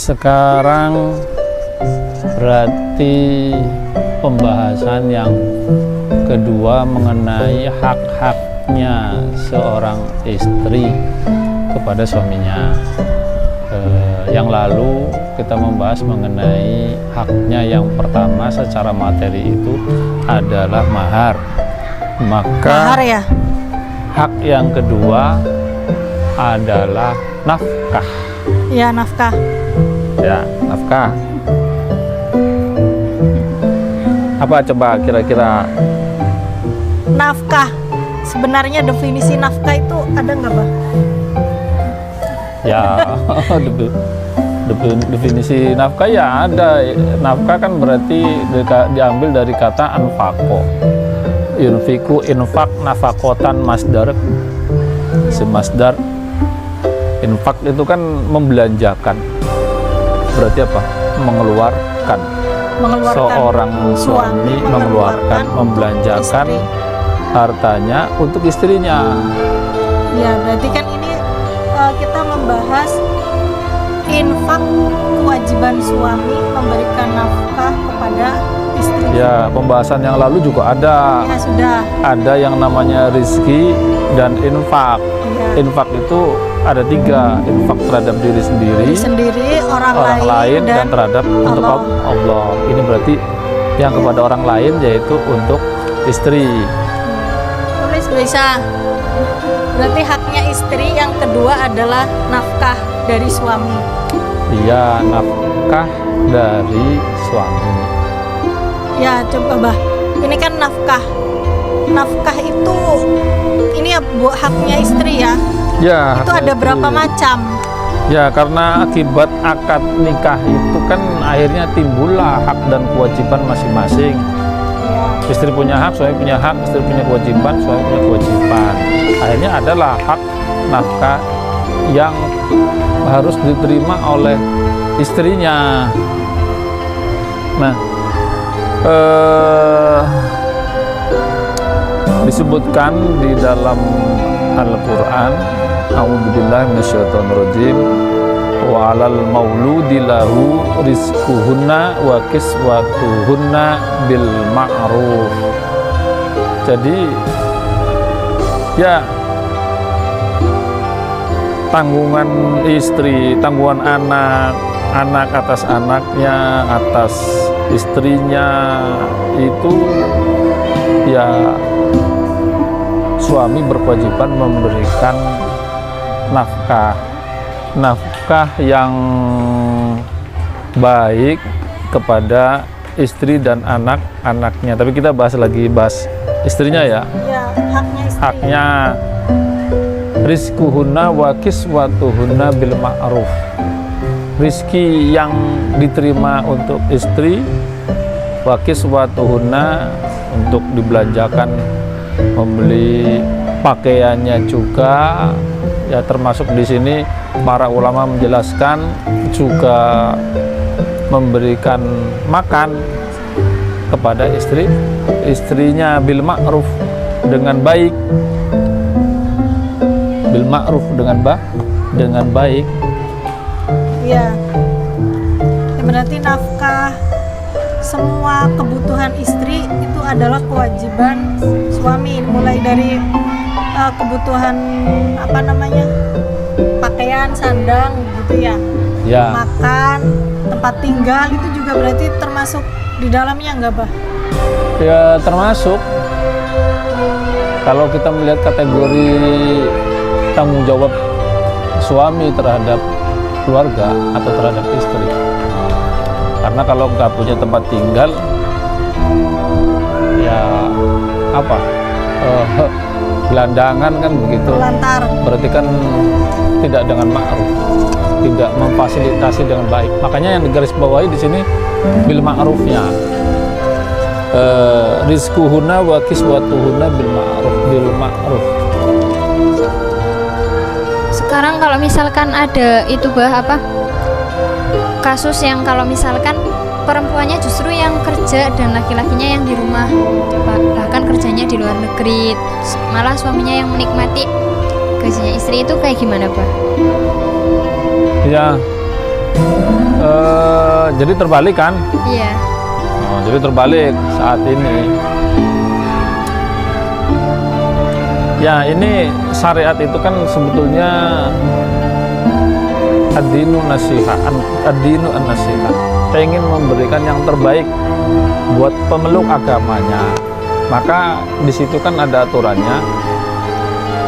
Sekarang berarti pembahasan yang kedua mengenai hak-haknya seorang istri kepada suaminya. Yang lalu kita membahas mengenai haknya yang pertama secara materi itu adalah mahar. Maka mahar ya. Hak yang kedua adalah nafkah. Ya, nafkah. Ya, nafkah. Apa coba kira-kira? Nafkah. Sebenarnya definisi nafkah itu ada nggak, Bah? Ya, definisi nafkah ya ada. Nafkah kan berarti diambil dari kata anfaqo. Yunfiku infak nafakotan masdar. Si masdar infak itu kan membelanjakan. Berarti apa? Mengeluarkan. Seorang suami mengeluarkan, membelanjakan hartanya untuk istrinya. Ya, berarti kan ini kita membahas infak, kewajiban suami memberikan nafkah kepada istri. Ya, pembahasan yang lalu juga ada. Ya, sudah. Ada yang namanya rizki dan infak. Ya. Infak itu ada tiga, infak terhadap diri sendiri, orang lain dan terhadap untuk Allah. Ini berarti yang kepada orang lain yaitu untuk istri. Tulis bisa. Berarti haknya istri yang kedua adalah nafkah dari suami. Iya, nafkah dari suami. Ya, coba Bah. Ini kan nafkah. Nafkah itu ini ya haknya istri ya. Ya. Itu ada berapa macam? Ya, karena akibat akad nikah itu kan akhirnya timbullah hak dan kewajiban masing-masing. Istri punya hak, suami punya hak, istri punya kewajiban, suami punya kewajiban. Akhirnya adalah hak nafkah yang harus diterima oleh istrinya. Nah, disebutkan di dalam Al-Quran, a'udzubillahi minasyaitonirrajim, wa 'alal mauludi lahu rizquhunna wa kiswatuhunna bil ma'ruf. Jadi ya, tanggungan istri, tanggungan anak atas anaknya, atas istrinya itu ya suami berkewajiban memberikan nafkah yang baik kepada istri dan anak-anaknya. Tapi kita bahas istrinya ya. Ya, haknya istri. Haknya rizquhunna wa kiswatuhunna bil ma'ruf. Rizki yang diterima untuk istri, wa kiswatuhunna untuk dibelanjakan, membeli pakaiannya juga. Ya, termasuk di sini para ulama menjelaskan juga memberikan makan kepada istrinya bil ma'ruf, dengan baik. Bil ma'ruf dengan baik. Ya. Berarti nafkah semua kebutuhan istri itu adalah kewajiban suami, mulai dari kebutuhan pakaian, sandang gitu ya. Ya. Makan, tempat tinggal itu juga berarti termasuk di dalamnya enggak, Bah? Ya, termasuk. Kalau kita melihat kategori tanggung jawab suami terhadap keluarga atau terhadap istri. Karena kalau nggak punya tempat tinggal, ya gelandangan kan begitu. Lantar. Berarti kan tidak dengan ma'ruf, tidak memfasilitasi dengan baik. Makanya yang digarisbawahi di sini bil ma'rufnya. Rizquhunna wa kiswatuhunna bil ma'ruf. Sekarang kalau misalkan ada itu kasus yang kalau misalkan perempuannya justru yang kerja dan laki-lakinya yang di rumah, bahkan kerjanya di luar negeri, malah suaminya yang menikmati gajinya istri, itu kayak gimana, Pak? Ya, Jadi terbalik kan? Iya. Jadi terbalik saat ini. Ya, ini syariat itu kan sebetulnya ad-dinu nasiha, ad-dinu an-nasiha. Pengen memberikan yang terbaik buat pemeluk agamanya. Maka di situ kan ada aturannya.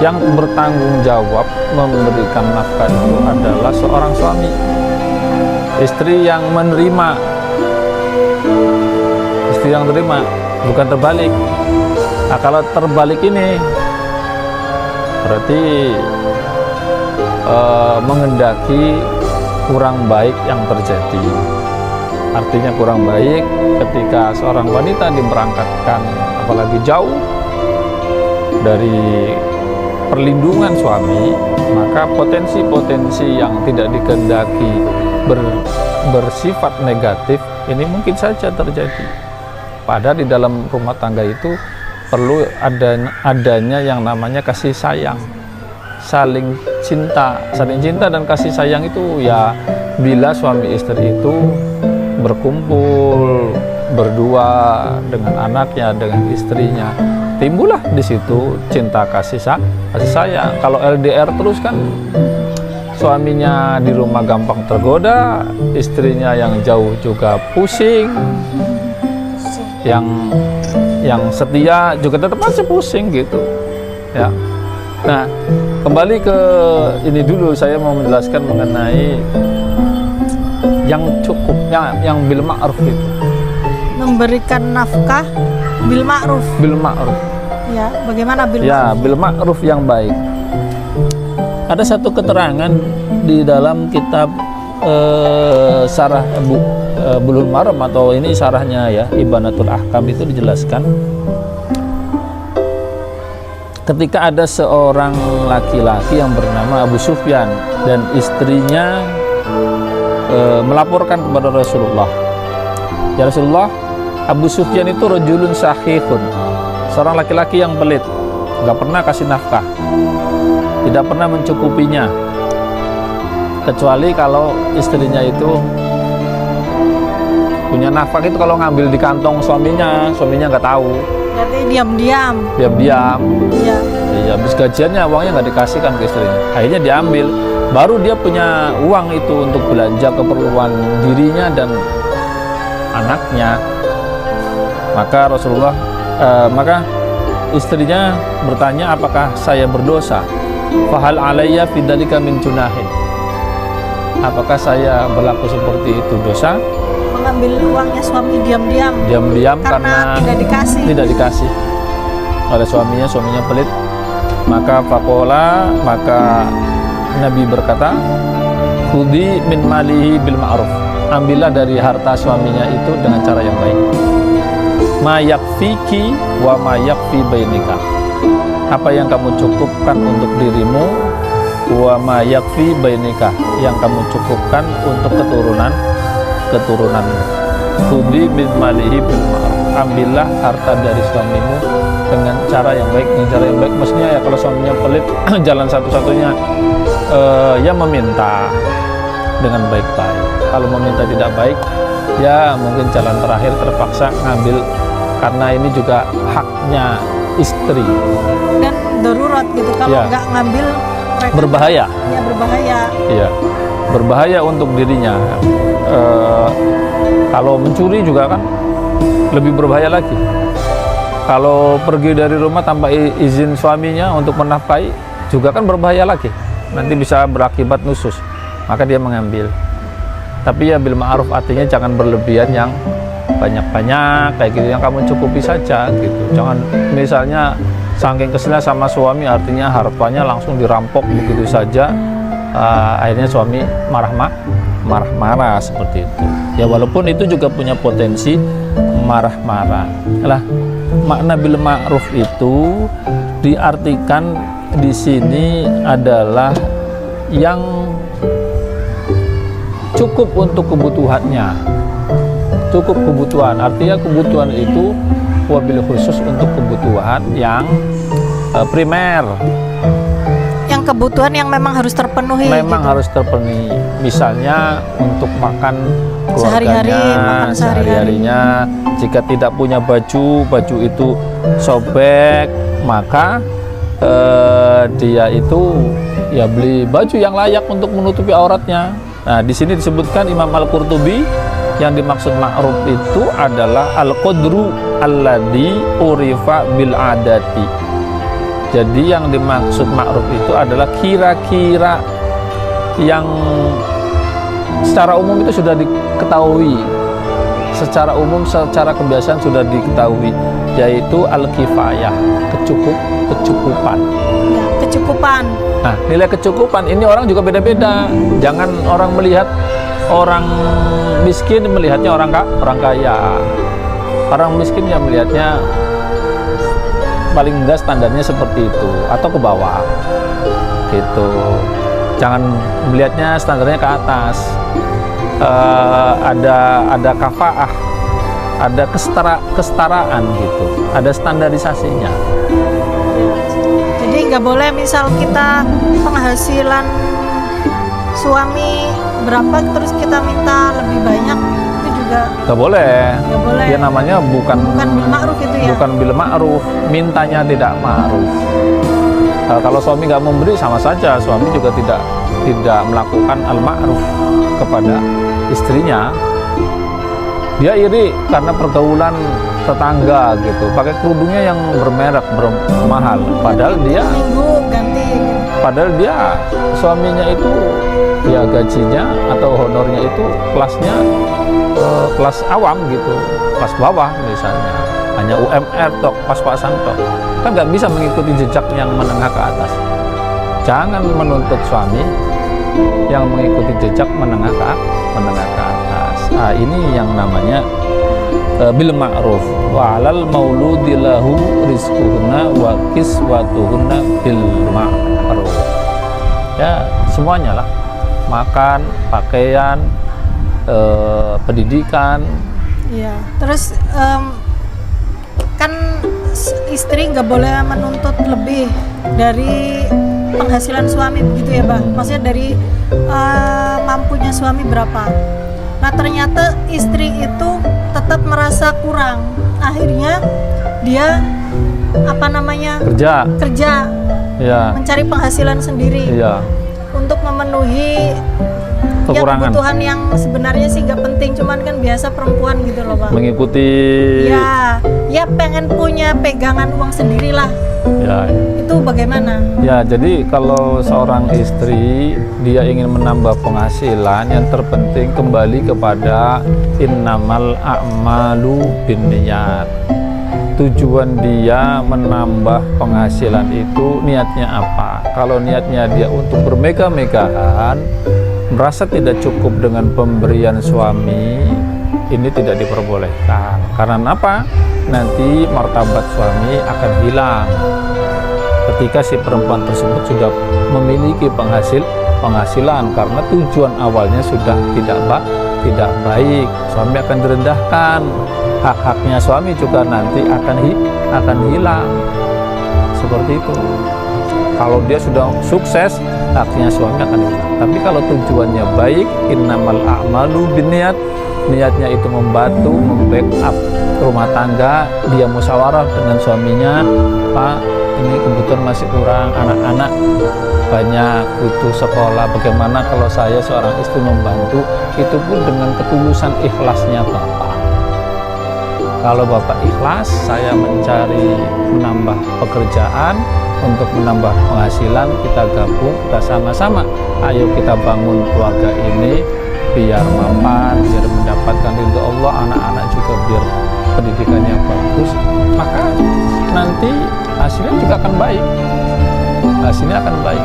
Yang bertanggung jawab memberikan nafkah itu adalah seorang suami. Istri yang menerima. Istri yang terima, bukan terbalik. Nah, kalau terbalik ini berarti mengendaki kurang baik yang terjadi. Artinya kurang baik ketika seorang wanita diberangkatkan apalagi jauh dari perlindungan suami, maka potensi-potensi yang tidak dikehendaki bersifat negatif ini mungkin saja terjadi. Padahal di dalam rumah tangga itu perlu adanya yang namanya kasih sayang, saling cinta dan kasih sayang itu ya bila suami istri itu berkumpul berdua dengan anaknya, dengan istrinya, timbullah di situ cinta kasih sayang. Kalau LDR terus kan suaminya di rumah gampang tergoda, istrinya yang jauh juga pusing, yang setia juga tetap masih pusing gitu ya. Nah, kembali ke ini dulu, saya mau menjelaskan mengenai yang cukupnya, yang bil ma'ruf itu. Memberikan nafkah bil ma'ruf. Bil ma'ruf. Ya, bagaimana bil ma'ruf? Ya, bil ma'ruf yang baik. Ada satu keterangan di dalam kitab Syarah Bulughul Maram, atau ini syarahnya ya, Ibanatul Ahkam, itu dijelaskan ketika ada seorang laki-laki yang bernama Abu Sufyan dan istrinya melaporkan kepada Rasulullah, ya Rasulullah, Abu Sufyan itu rajulun sahihun, seorang laki-laki yang pelit, nggak pernah kasih nafkah, tidak pernah mencukupinya, kecuali kalau istrinya itu punya nafkah itu kalau ngambil di kantong suaminya nggak tahu. Berarti diam-diam. Iya, habis gajiannya uangnya nggak dikasihkan ke istrinya, akhirnya diambil, baru dia punya uang itu untuk belanja keperluan dirinya dan anaknya. Maka Rasulullah, maka istrinya bertanya, apakah saya berdosa? Fahal alayya fidzalika min junahin, apakah saya berlaku seperti itu dosa? Mengambil uangnya suami diam-diam karena tidak dikasih oleh suaminya pelit. Maka maka Nabi berkata, khudhi min malihi bil ma'ruf, ambillah dari harta suaminya itu dengan cara yang baik. Ma yakfiki wa ma yakfi bainika, apa yang kamu cukupkan untuk dirimu, wa ma yakfi bainika, yang kamu cukupkan untuk keturunanmu. Khudhi min malihi bil ma'ruf, ambillah harta dari suamimu dengan cara yang baik. Dengan cara yang baik maksudnya ya, kalau suaminya pelit, jalan satu-satunya ya meminta dengan baik-baik. Kalau meminta tidak baik, ya mungkin jalan terakhir terpaksa ngambil, karena ini juga haknya istri dan darurat gitu. Kalau ya, nggak ngambil mereka berbahaya. Ya, berbahaya. Iya, berbahaya untuk dirinya. Kalau mencuri juga kan lebih berbahaya lagi. Kalau pergi dari rumah tanpa izin suaminya untuk menafkahi juga kan berbahaya lagi, nanti bisa berakibat nusus. Maka dia mengambil. Tapi ya bil ma'ruf, artinya jangan berlebihan yang banyak-banyak kayak gitu, yang kamu cukupi saja gitu. Jangan misalnya saking keselnya sama suami, artinya hartanya langsung dirampok begitu saja, akhirnya suami marah-marah seperti itu. Ya walaupun itu juga punya potensi marah-marah. Lah, makna bil ma'ruf itu diartikan di sini adalah yang cukup untuk kebutuhannya. Cukup kebutuhan, artinya kebutuhan itu wabil khusus untuk kebutuhan yang primer, yang yang kebutuhan yang memang harus terpenuhi. Memang gitu. harus terpenuhi. Misalnya untuk makan Sehari-hari, keluarganya, makan sehari-hari. sehari-harinya. Jika tidak punya baju, baju itu sobek, maka dia itu ya beli baju yang layak untuk menutupi auratnya. Nah, di sini disebutkan Imam Al-Qurtubi, yang dimaksud ma'ruf itu adalah al-qadru alladhi urifa bil adati. Jadi yang dimaksud ma'ruf itu adalah kira-kira yang secara umum itu sudah diketahui, secara umum, secara kebiasaan sudah diketahui, yaitu al-kifayah, kecukupan. Ya, kecukupan. Nah, nilai kecukupan ini orang juga beda-beda. Jangan orang melihat orang miskin melihatnya orang kaya. Orang miskin yang melihatnya paling enggak standarnya seperti itu atau ke bawah. Gitu. Jangan melihatnya standarnya ke atas. Ada kafaah, ada kesetaraan gitu. Ada standarisasinya. Jadi nggak boleh misal kita penghasilan suami berapa terus kita minta lebih banyak, itu juga Gak boleh. nggak boleh. Dia namanya bukan bil ma'ruf itu ya. bukan bil ma'ruf, mintanya tidak ma'ruf. Kalau suami nggak memberi sama saja suami juga tidak melakukan al ma'ruf kepada istrinya. Dia iri karena pergaulan tetangga gitu, pakai kerudungnya yang bermerek, bermahal, padahal dia suaminya itu ya gajinya atau honornya itu kelasnya kelas awam gitu, kelas bawah misalnya, hanya UMR tok, pas-pasan tok, kan nggak bisa mengikuti jejak yang menengah ke atas. Jangan menuntut suami yang mengikuti jejak menengah ke atas. Nah, ini yang namanya bil ma'ruf wa 'alal mauludi lahu rizquhunna wa kiswatuhunna bil ma'ruf. Ya, semuanya lah. Makan, pakaian, pendidikan. Iya. Terus kan istri nggak boleh menuntut lebih dari penghasilan suami begitu ya, Bang? Maksudnya dari mampunya suami berapa? Nah, ternyata istri itu tetap merasa kurang. Akhirnya dia kerja Ya. mencari penghasilan sendiri Iya. untuk memenuhi ya Kekurangan. kebutuhan yang sebenarnya sih nggak penting, cuman kan biasa perempuan gitu loh, Bang. Mengikuti Ya pengen punya pegangan uang sendiri lah. ya. Itu bagaimana? Ya, jadi kalau seorang istri dia ingin menambah penghasilan, yang terpenting kembali kepada innamal a'malu binniyat. Tujuan dia menambah penghasilan itu niatnya apa? Kalau niatnya dia untuk bermegah-megahan, merasa tidak cukup dengan pemberian suami, ini tidak diperbolehkan. Karena apa? Nanti martabat suami akan hilang ketika si perempuan tersebut sudah memiliki penghasilan, karena tujuan awalnya sudah tidak baik. Suami akan direndahkan, hak-haknya suami juga nanti akan hilang. Seperti itu. Kalau dia sudah sukses, haknya suami akan hilang. Tapi kalau tujuannya baik, innamal a'malu binniyat, niatnya itu membantu, membackup rumah tangga, dia musyawarah dengan suaminya, Pak, ini kebutuhan masih kurang, anak-anak banyak butuh sekolah, bagaimana kalau saya seorang istri membantu, itu pun dengan ketulusan ikhlasnya Bapak. Kalau Bapak ikhlas, saya mencari menambah pekerjaan untuk menambah penghasilan, kita gabung, kita sama-sama, ayo kita bangun keluarga ini biar mapan, biar mendapatkan ridho Allah, anak-anak juga biar pendidikannya bagus, maka nanti hasilnya juga akan baik. Hasilnya akan baik.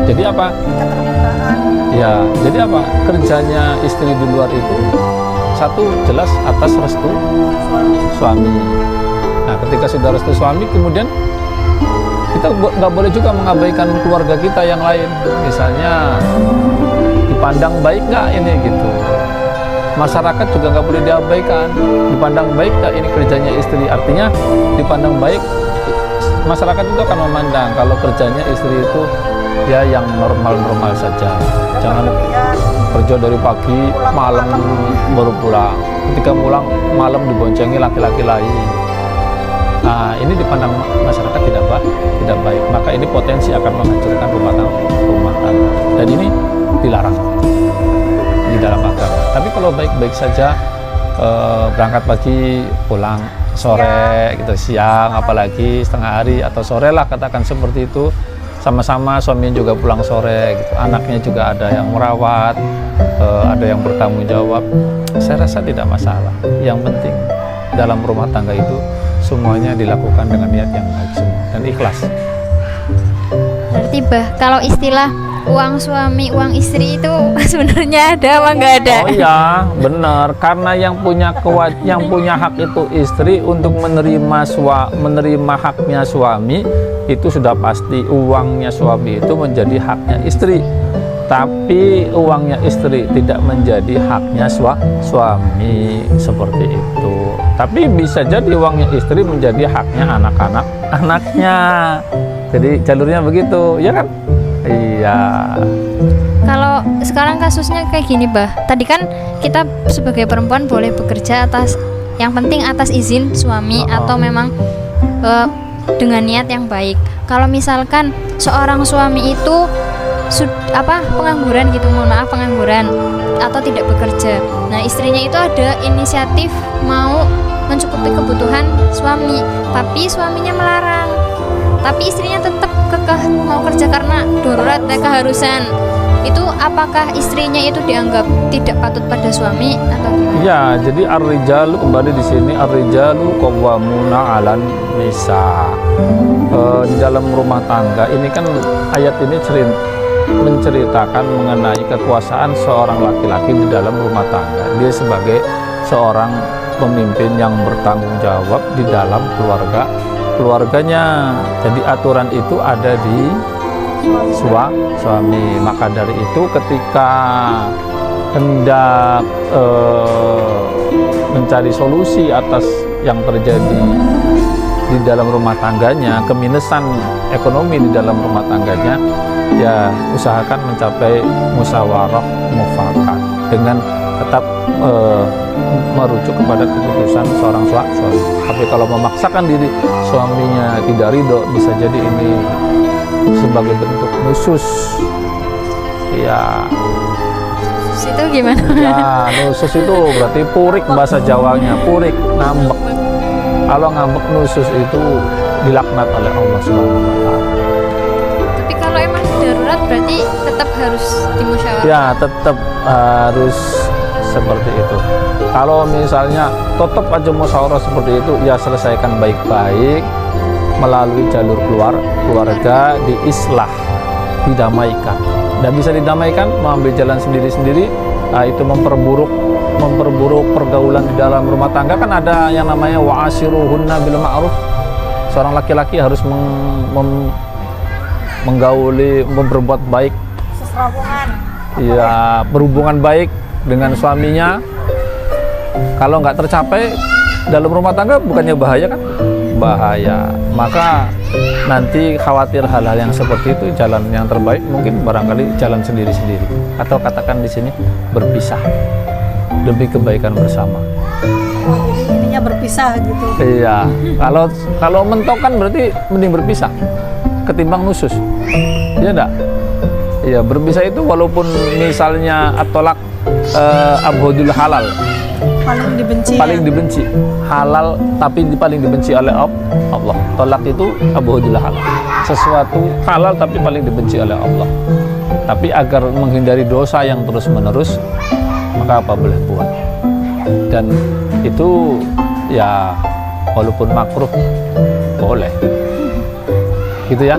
Jadi apa? Keterbukaan. Ya, jadi apa? Kerjanya istri di luar itu satu jelas atas restu suami. Nah, ketika sudah restu suami, kemudian kita nggak boleh juga mengabaikan keluarga kita yang lain. Misalnya dipandang baik nggak ini gitu. Masyarakat juga nggak boleh diabaikan. Dipandang baik nggak ini kerjanya istri. Artinya dipandang baik, masyarakat itu akan memandang kalau kerjanya istri itu ya yang normal-normal saja. Jangan berlebihan. kerja dari pagi, malam baru pulang. Ketika pulang, malam diboncengi laki-laki lain. Nah, ini dipandang masyarakat tidak baik. Maka ini potensi akan menghancurkan rumah tangga. Dan ini dilarang di dalam agama. Tapi kalau baik-baik saja, berangkat pagi, pulang sore, gitu, siang, apalagi setengah hari atau sore lah, katakan seperti itu. Sama-sama suaminya juga pulang sore, gitu. Anaknya juga ada yang merawat, ada yang bertanggung jawab. Saya rasa tidak masalah. Yang penting dalam rumah tangga itu semuanya dilakukan dengan niat yang baik semua dan ikhlas. Berarti bah, kalau istilah uang suami, uang istri itu sebenarnya ada apa nggak ada? Oh iya, benar. Karena yang punya hak itu istri untuk menerima haknya suami itu sudah pasti uangnya suami itu menjadi haknya istri. Tapi uangnya istri tidak menjadi haknya suami seperti itu. Tapi bisa jadi uangnya istri menjadi haknya anaknya. Jadi jalurnya begitu, ya kan? Iya. Kalau sekarang kasusnya kayak gini bah, tadi kan kita sebagai perempuan boleh bekerja yang penting atas izin suami atau memang dengan niat yang baik. Kalau misalkan seorang suami itu pengangguran gitu, pengangguran atau tidak bekerja, nah istrinya itu ada inisiatif mau mencukupi kebutuhan suami, tapi suaminya melarang, tapi istrinya tetap kekeh mau kerja karena darurat keharusan. Itu apakah istrinya itu dianggap tidak patut pada suami atau gimana? Ya, jadi ar-rijalu kembali di sini, ar-rijalu qawwamuna 'alan nisa. Di dalam rumah tangga ini kan ayat ini menceritakan mengenai kekuasaan seorang laki-laki di dalam rumah tangga. Dia sebagai seorang pemimpin yang bertanggung jawab di dalam keluarganya. Jadi aturan itu ada di suami. Maka dari itu ketika hendak mencari solusi atas yang terjadi di dalam rumah tangganya, keminusan ekonomi di dalam rumah tangganya, ya usahakan mencapai musyawarah mufakat dengan tetap merujuk kepada keputusan seorang suami. Tapi kalau memaksakan diri suaminya tidak ridho, bisa jadi ini sebagai bentuk nusus. Ya. Nusus itu gimana? Ya, nusus itu berarti purik bahasa Jawanya, purik, ngambek. Kalau ngambek nusus itu dilaknat oleh Allah Subhanahu wa taala. Tapi kalau emang darurat berarti tetap harus dimusyawarahkan. Ya, tetap harus seperti itu. Kalau misalnya tetap aja musyawarah seperti itu, ya selesaikan baik-baik melalui jalur keluarga, diislah, didamaikan. Dan bisa didamaikan mengambil jalan sendiri-sendiri, itu memperburuk pergaulan di dalam rumah tangga. Kan ada yang namanya wa'ashiruhunna bil ma'ruf. Seorang laki-laki harus menggauli, berbuat baik. Seserabungan. Iya, berhubungan baik dengan suaminya. Kalau nggak tercapai dalam rumah tangga, bukannya bahaya kan? Bahaya. Maka nanti khawatir hal-hal yang seperti itu, jalan yang terbaik mungkin barangkali jalan sendiri-sendiri, atau katakan di sini berpisah demi kebaikan bersama. Jadi ininya berpisah gitu. Iya. Kalau mentok kan berarti mending berpisah ketimbang nusus. Iya enggak? Iya, berpisah itu walaupun misalnya at-tolak abghadul halal, paling dibenci halal, tapi paling dibenci oleh Allah. Tolak itu abghadul halal, sesuatu halal tapi paling dibenci oleh Allah. Tapi agar menghindari dosa yang terus menerus, maka apa boleh buat. Dan itu ya walaupun makruh boleh gitu ya.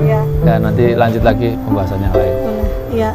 Iya. Ya, nanti lanjut lagi pembahasan yang lain. Iya.